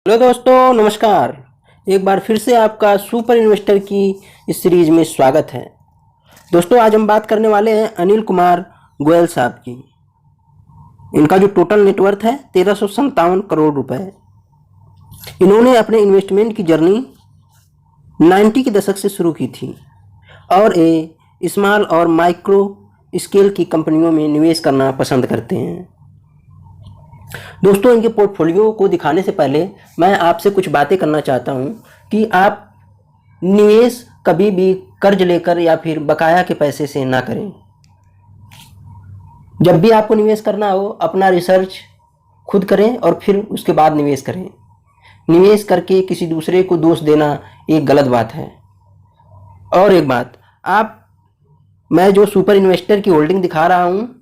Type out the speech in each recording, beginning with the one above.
Hello दोस्तों, नमस्कार। एक बार फिर से आपका सुपर इन्वेस्टर की इस सीरीज में स्वागत है। दोस्तों, आज हम बात करने वाले हैं अनिल कुमार गोयल साहब की। इनका जो टोटल नेटवर्थ है 1357 करोड़ रुपए। इन्होंने अपने इन्वेस्टमेंट की जर्नी 90 के दशक से शुरू की थी और ये स्मॉल और माइक्रो स्केल की कंपनियों में निवेश करना पसंद करते हैं। दोस्तों, इनके पोर्टफोलियो को दिखाने से पहले मैं आपसे कुछ बातें करना चाहता हूं कि आप निवेश कभी भी कर्ज लेकर या फिर बकाया के पैसे से ना करें। जब भी आपको निवेश करना हो, अपना रिसर्च खुद करें और फिर उसके बाद निवेश करें। निवेश करके किसी दूसरे को दोष देना एक गलत बात है। और एक बात, मैं जो सुपर इन्वेस्टर की होल्डिंग दिखा रहा हूँ,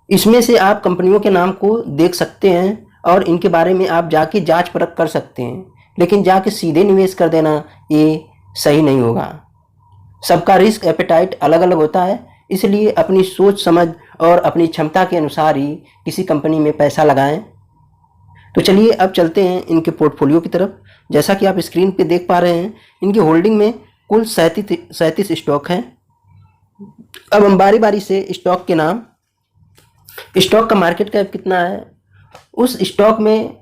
इसमें से आप कंपनियों के नाम को देख सकते हैं और इनके बारे में आप जाके जांच परख कर सकते हैं, लेकिन जाके सीधे निवेश कर देना ये सही नहीं होगा। सबका रिस्क एपेटाइट अलग अलग होता है, इसलिए अपनी सोच समझ और अपनी क्षमता के अनुसार ही किसी कंपनी में पैसा लगाएं। तो चलिए अब चलते हैं इनके पोर्टफोलियो की तरफ। जैसा कि आप स्क्रीन पे देख पा रहे हैं, इनकी होल्डिंग में कुल 37 स्टॉक हैं। अब हम बारी बारी से स्टॉक के नाम, स्टॉक का मार्केट कैप कितना है, उस स्टॉक में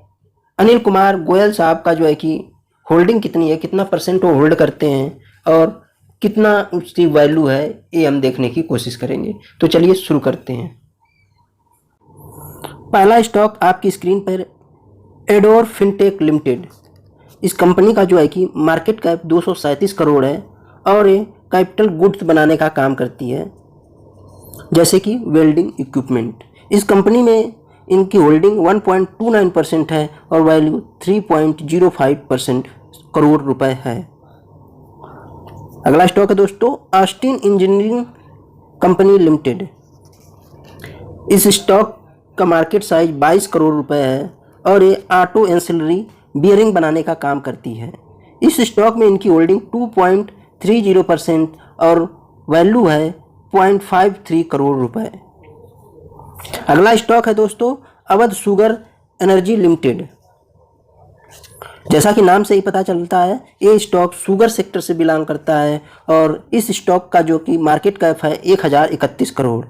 अनिल कुमार गोयल साहब का जो है कि होल्डिंग कितनी है, कितना परसेंट वो होल्ड करते हैं और कितना उसकी वैल्यू है, ये हम देखने की कोशिश करेंगे। तो चलिए शुरू करते हैं। पहला स्टॉक आपकी स्क्रीन पर एडोर फिनटेक लिमिटेड। इस कंपनी का जो है कि मार्केट कैप 237 करोड़ है और ये कैपिटल गुड्स बनाने का काम करती है, जैसे कि वेल्डिंग इक्विपमेंट। इस कंपनी में इनकी होल्डिंग 1.29% है और वैल्यू 3.05% करोड़ रुपए है। अगला स्टॉक है दोस्तों ऑस्टिन इंजीनियरिंग कंपनी लिमिटेड। इस स्टॉक का मार्केट साइज 22 करोड़ रुपए है और ये ऑटो एंसिलरी बियरिंग बनाने का काम करती है। इस स्टॉक में इनकी होल्डिंग 2.30% और वैल्यू है 0.53 करोड़ रुपए। अगला स्टॉक है दोस्तों अवध शुगर एनर्जी लिमिटेड। जैसा कि नाम से ही पता चलता है, ये स्टॉक शुगर सेक्टर से बिलोंग करता है और इस स्टॉक का जो कि मार्केट कैप है 1031 करोड़।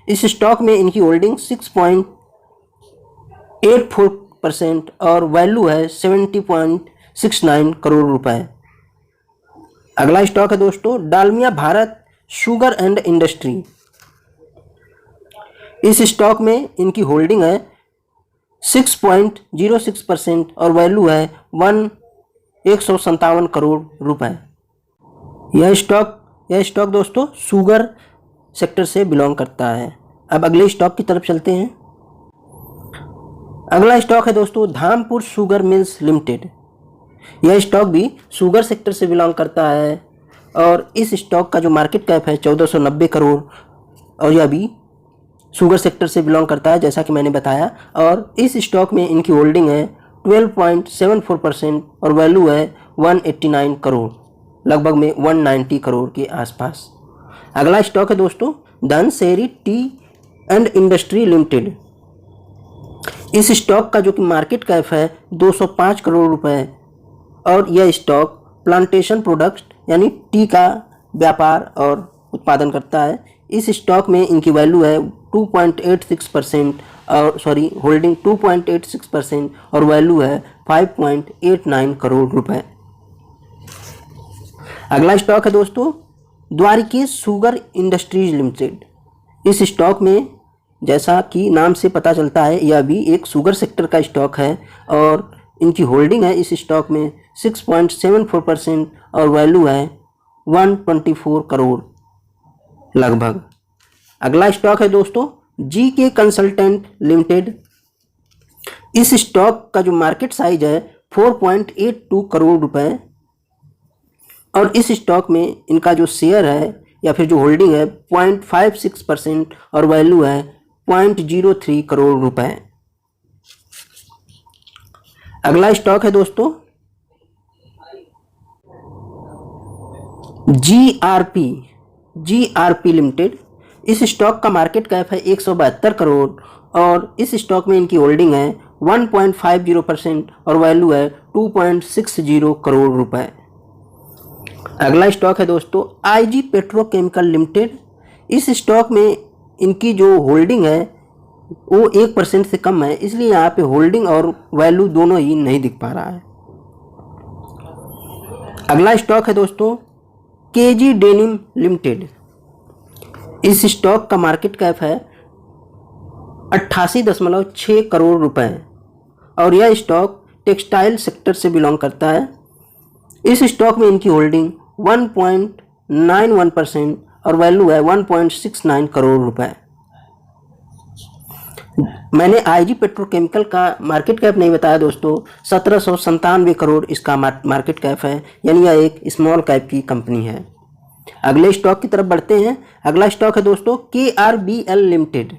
इस स्टॉक में इनकी होल्डिंग 6.84% और वैल्यू है 70.69 करोड़ रुपए। अगला स्टॉक है दोस्तों Dalmia Bharat sugar and industry. इस स्टॉक में इनकी होल्डिंग है 6.06% और वैल्यू है 157 करोड़ रुपए। यह स्टॉक दोस्तों शुगर सेक्टर से बिलोंग करता है। अब अगले स्टॉक की तरफ चलते हैं। अगला स्टॉक है दोस्तों धामपुर शुगर मिल्स लिमिटेड। यह स्टॉक भी शुगर सेक्टर से बिलोंग करता है और इस स्टॉक का जो मार्केट कैप है 1490 करोड़ और यह भी शुगर सेक्टर से बिलोंग करता है, जैसा कि मैंने बताया। और इस स्टॉक में इनकी होल्डिंग है 12.74% और वैल्यू है 189 करोड़, लगभग में 190 करोड़ के आसपास। अगला स्टॉक है दोस्तों धनसेरी टी एंड इंडस्ट्री लिमिटेड। इस स्टॉक का जो कि मार्केट कैप है 205 करोड़ रुपए और यह स्टॉक प्लांटेशन प्रोडक्ट्स यानी टी का व्यापार और उत्पादन करता है। इस स्टॉक में इनकी वैल्यू है 2.86% और होल्डिंग 2.86% और वैल्यू है 5.89 करोड़ रुपए। अगला स्टॉक है दोस्तों द्वारिकेश शुगर इंडस्ट्रीज लिमिटेड। इस स्टॉक में जैसा कि नाम से पता चलता है, यह भी एक शुगर सेक्टर का स्टॉक है और इनकी होल्डिंग है इस स्टॉक में 6.74% और वैल्यू है 124 करोड़ लगभग। अगला स्टॉक है दोस्तों जी के कंसल्टेंट लिमिटेड। इस स्टॉक का जो मार्केट साइज है 4.82 करोड़ रुपए और इस स्टॉक में इनका जो शेयर है या फिर जो होल्डिंग है 0.56% और वैल्यू है 0.03 करोड़ रुपए। अगला स्टॉक है दोस्तों जीआरपी लिमिटेड। इस स्टॉक का मार्केट कैप है 172 करोड़ और इस स्टॉक में इनकी होल्डिंग है 1.50% और वैल्यू है 2.60 करोड़ रुपए। अगला स्टॉक है दोस्तों आईजी पेट्रोकेमिकल लिमिटेड। इस स्टॉक में इनकी जो होल्डिंग है वो 1% से कम है, इसलिए यहाँ पे होल्डिंग और वैल्यू दोनों ही नहीं दिख पा रहा है। अगला स्टॉक है दोस्तों केजी डेनिम लिमिटेड। इस स्टॉक का मार्केट कैप है 88.6 करोड़ रुपए और यह स्टॉक टेक्सटाइल सेक्टर से बिलोंग करता है। इस स्टॉक में इनकी होल्डिंग 1.91% और वैल्यू है 1.69 करोड़ रुपए। मैंने आईजी पेट्रोकेमिकल का मार्केट कैप नहीं बताया दोस्तों, 1797 करोड़ इसका मार्केट कैप है, यानी यह एक स्मॉल कैप की कंपनी है। अगले स्टॉक की तरफ बढ़ते हैं। अगला स्टॉक है दोस्तों KRBL लिमिटेड।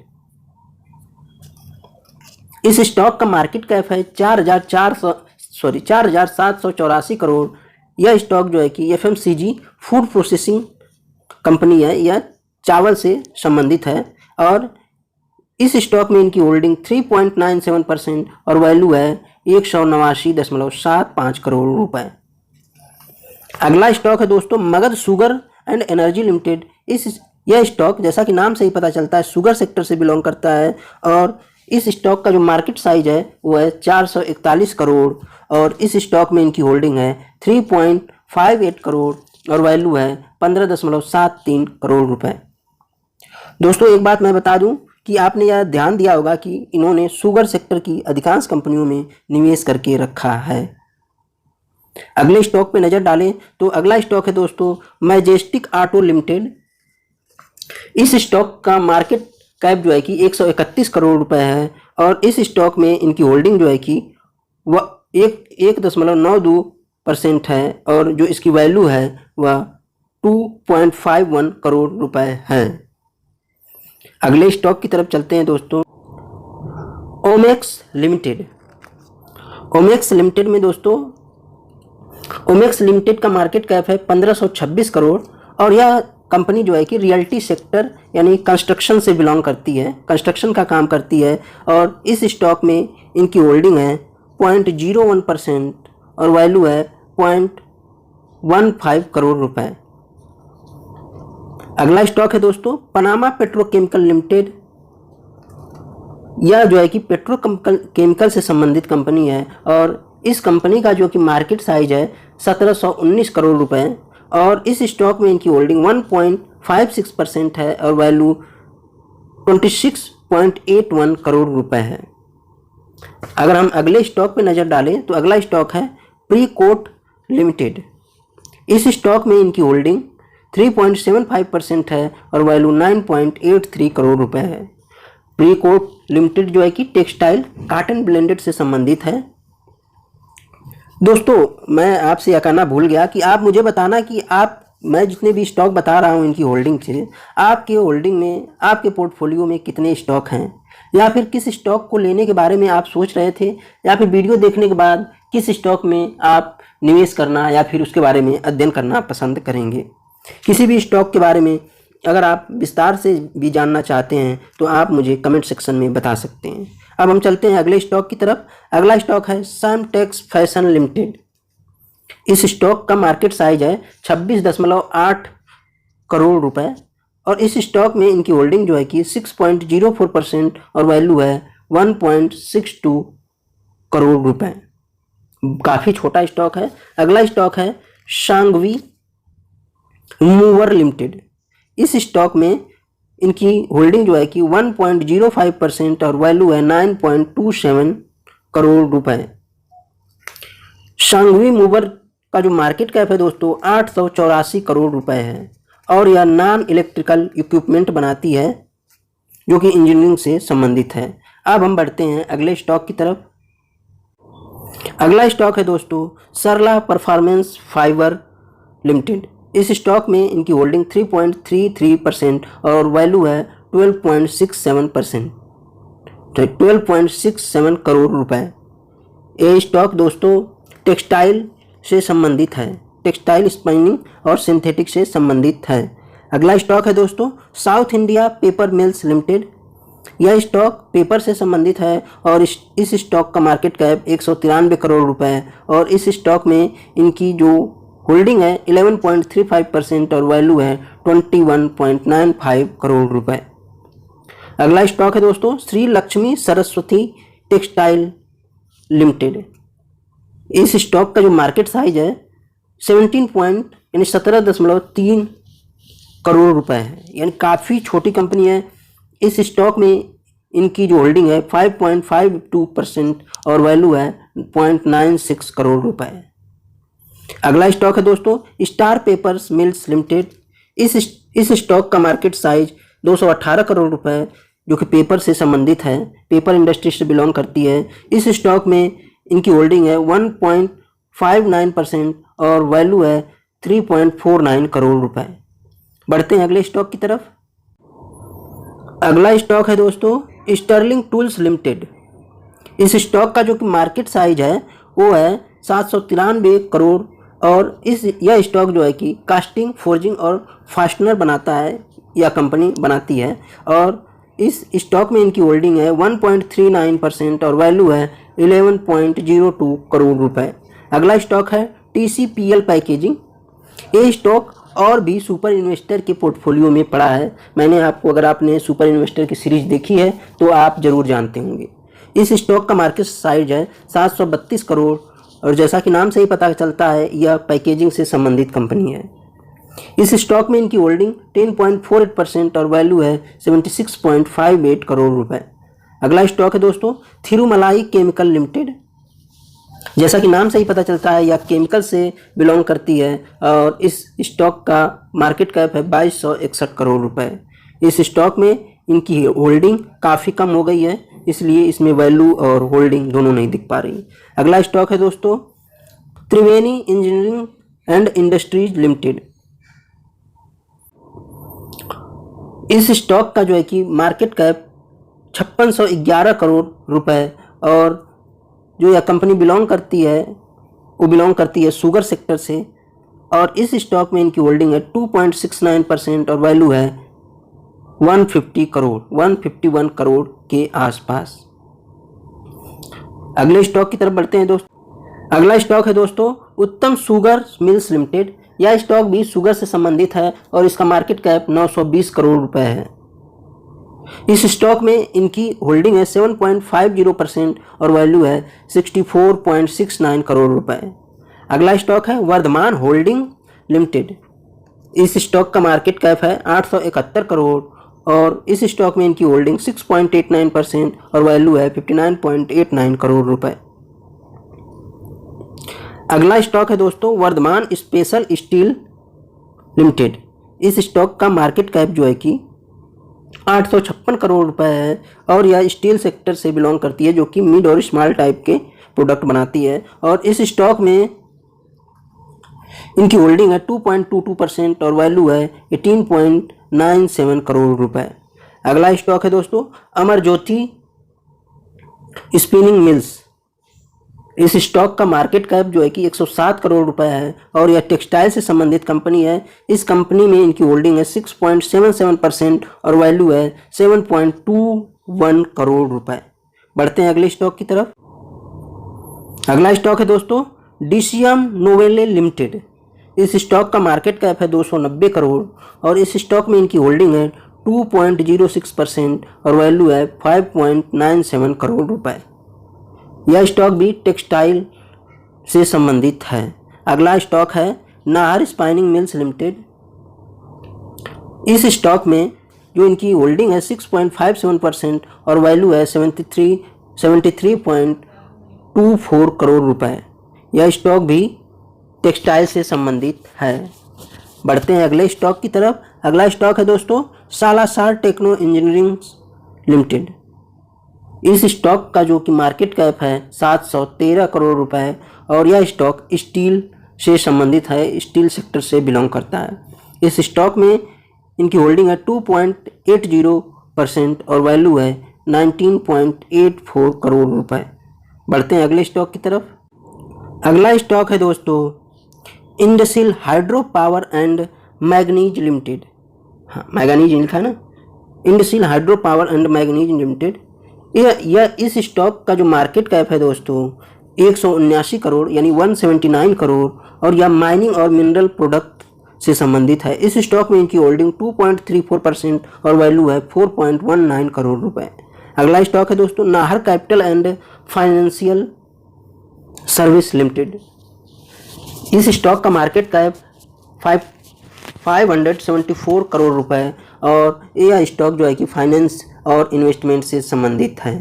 इस स्टॉक का मार्केट कैप है 4,784 करोड़। यह स्टॉक जो है कि FMCG फूड प्रोसेसिंग कंपनी है, यह चावल से संबंधित है और इस स्टॉक में इनकी होल्डिंग 3.97% और वैल्यू है 189.75 करोड़ रुपए। अगला स्टॉक है दोस्तों Magadh sugar and energy limited. यह स्टॉक जैसा कि नाम से ही पता चलता है शुगर सेक्टर से बिलोंग करता है और इस स्टॉक का जो मार्केट साइज है वो है 441 करोड़ और इस स्टॉक में इनकी होल्डिंग है 3.58 करोड़ और वैल्यू है 15.73 करोड़ रुपए। दोस्तों एक बात मैं बता दूं कि आपने यह ध्यान दिया होगा कि इन्होंने शुगर सेक्टर की अधिकांश कंपनियों में निवेश करके रखा है। अगले स्टॉक पे नज़र डालें तो अगला स्टॉक है दोस्तों मैजेस्टिक ऑटो लिमिटेड। इस स्टॉक का मार्केट कैप जो है कि 131 करोड़ रुपए है और इस स्टॉक में इनकी होल्डिंग जो है कि वह 1.92% है और जो इसकी वैल्यू है वह 2.51 करोड़ रुपए है। अगले स्टॉक की तरफ चलते हैं दोस्तों ओमेक्स लिमिटेड। ओमेक्स लिमिटेड में दोस्तों ओमेक्स लिमिटेड का मार्केट कैप है 1526 करोड़ और यह कंपनी जो है कि रियल्टी सेक्टर यानी कंस्ट्रक्शन से बिलोंग करती है, कंस्ट्रक्शन का काम करती है और इस स्टॉक में इनकी होल्डिंग है 0.01% और वैल्यू है 0.15 करोड़ रुपए। अगला स्टॉक है दोस्तों पनामा पेट्रोकेमिकल लिमिटेड। यह जो है कि पेट्रोकेमिकल से संबंधित कंपनी है और इस कंपनी का जो कि मार्केट साइज है 1719 करोड़ रुपए और इस स्टॉक में इनकी होल्डिंग 1.56% है और वैल्यू 26.81 करोड़ रुपए है। अगर हम अगले स्टॉक पे नज़र डालें तो अगला स्टॉक है प्रीकोट लिमिटेड। इस स्टॉक में इनकी होल्डिंग 3.75% है और वैल्यू 9.83 करोड़ रुपए है। प्रीकोट लिमिटेड जो है कि टेक्सटाइल कॉटन ब्लेंडेड से संबंधित है। दोस्तों मैं आपसे यह कहना भूल गया कि आप मुझे बताना कि मैं जितने भी स्टॉक बता रहा हूँ इनकी होल्डिंग से, आपके होल्डिंग में आपके पोर्टफोलियो में कितने स्टॉक हैं या फिर किस स्टॉक को लेने के बारे में आप सोच रहे थे या फिर वीडियो देखने के बाद किस स्टॉक में आप निवेश करना या फिर उसके बारे में अध्ययन करना पसंद करेंगे। किसी भी स्टॉक के बारे में अगर आप विस्तार से भी जानना चाहते हैं तो आप मुझे कमेंट सेक्शन में बता सकते हैं। अब हम चलते हैं अगले स्टॉक की तरफ। अगला स्टॉक है सैमटेक्स फैशन लिमिटेड। इस स्टॉक का मार्केट साइज है 26.8 करोड़ रुपए और इस स्टॉक में इनकी होल्डिंग जो है कि 6.04% और वैल्यू है 1.62 करोड़ रुपए। काफ़ी छोटा स्टॉक है। अगला स्टॉक है शांगवी मूवर लिमिटेड। इस स्टॉक में इनकी होल्डिंग जो है कि 1.05% और वैल्यू है 9.27 करोड़ रुपए। शांगवी मूवर का जो मार्केट कैप है दोस्तों 884 करोड़ रुपए है और यह नॉन इलेक्ट्रिकल इक्विपमेंट बनाती है जो कि इंजीनियरिंग से संबंधित है। अब हम बढ़ते हैं अगले स्टॉक की तरफ। अगला स्टॉक है दोस्तों सरला परफॉर्मेंस फाइबर लिमिटेड। इस स्टॉक में इनकी होल्डिंग 3.33% और वैल्यू है 12.67%, 12.67 करोड़ रुपए। ये स्टॉक दोस्तों टेक्सटाइल से संबंधित है, टेक्सटाइल स्पिनिंग और सिंथेटिक से संबंधित है। अगला स्टॉक है दोस्तों south India paper mills limited. यह स्टॉक पेपर से संबंधित है और इस स्टॉक का मार्केट कैप 193 करोड़ रुपए है और इस स्टॉक में इनकी जो होल्डिंग है 11.35% और वैल्यू है 21.95 करोड़ रुपए। अगला स्टॉक है दोस्तों श्री लक्ष्मी सरस्वती टेक्सटाइल लिमिटेड। इस स्टॉक का जो मार्केट साइज है 17.3 करोड़ रुपए है, यानी काफ़ी छोटी कंपनी है। इस स्टॉक में इनकी जो होल्डिंग है 5.52% और वैल्यू है 0.96 करोड़ रुपए। अगला स्टॉक है दोस्तों स्टार पेपर्स मिल्स लिमिटेड। इस स्टॉक का मार्केट साइज 218 करोड़ रुपए है, जो कि पेपर से संबंधित है, पेपर इंडस्ट्री से बिलोंग करती है। इस स्टॉक में इनकी होल्डिंग है 1.59% और वैल्यू है 3.49 करोड़ रुपए। बढ़ते हैं अगले स्टॉक की तरफ। अगला स्टॉक है दोस्तों स्टर्लिंग टूल्स लिमिटेड। इस स्टॉक का जो कि मार्केट साइज है वो है 793 करोड़ और यह स्टॉक जो है कि कास्टिंग, फोर्जिंग और फास्टनर बनाता है, यह कंपनी बनाती है और इस स्टॉक में इनकी होल्डिंग है 1.39% और वैल्यू है 11.02 करोड़ रुपए। अगला स्टॉक है TCPL पैकेजिंग। ये स्टॉक और भी सुपर इन्वेस्टर के पोर्टफोलियो में पड़ा है। मैंने आपको, अगर आपने सुपर इन्वेस्टर की सीरीज देखी है तो आप जरूर जानते होंगे। इस स्टॉक का मार्केट साइज है 732 करोड़ और जैसा कि नाम से ही पता चलता है यह पैकेजिंग से संबंधित कंपनी है। इस स्टॉक में इनकी होल्डिंग 10.48% और वैल्यू है 76.58 करोड़ रुपए। अगला स्टॉक है दोस्तों थिरुमलाई केमिकल लिमिटेड। जैसा कि नाम से ही पता चलता है यह केमिकल से बिलोंग करती है और इस स्टॉक का मार्केट कैप है 2261 करोड़ रुपए। इस स्टॉक में इनकी होल्डिंग काफ़ी कम हो गई है, इसलिए इसमें वैल्यू और होल्डिंग दोनों नहीं दिख पा रही। अगला स्टॉक है दोस्तों त्रिवेणी इंजीनियरिंग एंड इंडस्ट्रीज लिमिटेड। इस स्टॉक का जो है कि मार्केट कैप 5611 करोड़ रुपए और जो यह कंपनी बिलोंग करती है शुगर सेक्टर से और इस स्टॉक में इनकी होल्डिंग है 2.69% और वैल्यू है 151 करोड़ के आसपास। अगले स्टॉक की तरफ बढ़ते हैं दोस्तों। अगला स्टॉक है दोस्तों उत्तम शुगर मिल्स लिमिटेड। यह स्टॉक भी शुगर से संबंधित है और इसका मार्केट कैप 920 करोड़ रुपए है। इस स्टॉक में इनकी होल्डिंग है 7.50% और वैल्यू है 64.69 करोड़ रुपए। अगला स्टॉक है वर्धमान होल्डिंग लिमिटेड। इस स्टॉक का मार्केट कैप है 871 करोड़ और इस स्टॉक में इनकी होल्डिंग 6.89% और वैल्यू है 59.89 करोड़ रुपए। अगला स्टॉक है दोस्तों वर्धमान स्पेशल स्टील लिमिटेड। इस स्टॉक का मार्केट कैप जो है कि 856 करोड़ रुपए है और यह स्टील सेक्टर से बिलोंग करती है, जो कि मिड और स्मॉल टाइप के प्रोडक्ट बनाती है और इस स्टॉक में इनकी होल्डिंग है 2.22% और वैल्यू है 18.97 करोड़ रुपए। अगला स्टॉक है दोस्तों अमर ज्योति स्पिनिंग मिल्स। इस स्टॉक का मार्केट कैप जो है कि 107 करोड़ रुपए है और यह टेक्सटाइल से संबंधित कंपनी है। इस कंपनी में इनकी होल्डिंग है 6.77% और वैल्यू है 7.21 करोड़ रुपए। बढ़ते हैं अगले स्टॉक की तरफ। अगला स्टॉक है दोस्तों डीसीएम नोवेले लिमिटेड। इस स्टॉक का मार्केट कैप है 290 करोड़ और इस स्टॉक में इनकी होल्डिंग है 2.06% और वैल्यू है 5.97 करोड़ रुपए। यह स्टॉक भी टेक्सटाइल से संबंधित है। अगला स्टॉक है नाहर स्पाइनिंग मिल्स लिमिटेड। इस स्टॉक में जो इनकी होल्डिंग है 6.57% और वैल्यू है 73.24 करोड़ रुपए। यह स्टॉक भी टेक्सटाइल से संबंधित है। बढ़ते हैं अगले स्टॉक की तरफ। अगला स्टॉक है दोस्तों सालासार टेक्नो इंजीनियरिंग लिमिटेड। इस स्टॉक का जो कि मार्केट कैप है 713 करोड़ रुपए है और यह स्टॉक स्टील से संबंधित है, स्टील सेक्टर से बिलोंग करता है। इस स्टॉक में इनकी होल्डिंग है 2.80% और वैल्यू है 19.84 करोड़ रुपए। बढ़ते हैं अगले स्टॉक की तरफ। अगला स्टॉक है दोस्तों Indsil hydro power and manganese limited. हाँ, मैग्नीज लिखा है ना। Indsil hydro power and manganese limited, यह इस स्टॉक का जो मार्केट कैप है दोस्तों 179 करोड़ यानी 179 करोड़, और यह माइनिंग और मिनरल प्रोडक्ट से संबंधित है। इस स्टॉक में इनकी होल्डिंग 2.34% और वैल्यू है 4.19 करोड़ रुपए। अगला स्टॉक है दोस्तों Nahar capital and financial service limited. इस स्टॉक का मार्केट कैप 574 करोड़ रुपए, और यह स्टॉक जो है कि फाइनेंस और इन्वेस्टमेंट से संबंधित है।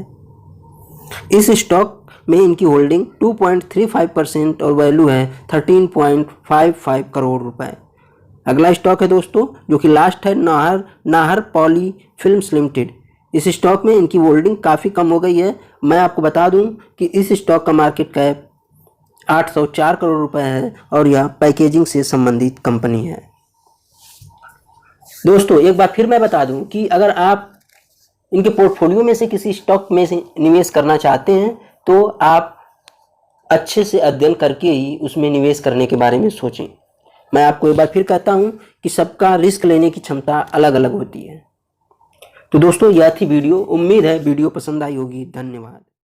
इस स्टॉक में इनकी होल्डिंग 2.35% और वैल्यू है 13.55 करोड़ रुपए। अगला स्टॉक है दोस्तों जो कि लास्ट है नाहर पॉली फिल्म्स लिमिटेड। इस स्टॉक में इनकी होल्डिंग काफ़ी कम हो गई है। मैं आपको बता दूं कि इस स्टॉक का मार्केट कैप 804 करोड़ रुपए है और यह पैकेजिंग से संबंधित कंपनी है। दोस्तों एक बार फिर मैं बता दूं कि अगर आप इनके पोर्टफोलियो में से किसी स्टॉक में से निवेश करना चाहते हैं तो आप अच्छे से अध्ययन करके ही उसमें निवेश करने के बारे में सोचें। मैं आपको एक बार फिर कहता हूं कि सबका रिस्क लेने की क्षमता अलग अलग होती है। तो दोस्तों यह थी वीडियो। उम्मीद है वीडियो पसंद आई होगी। धन्यवाद।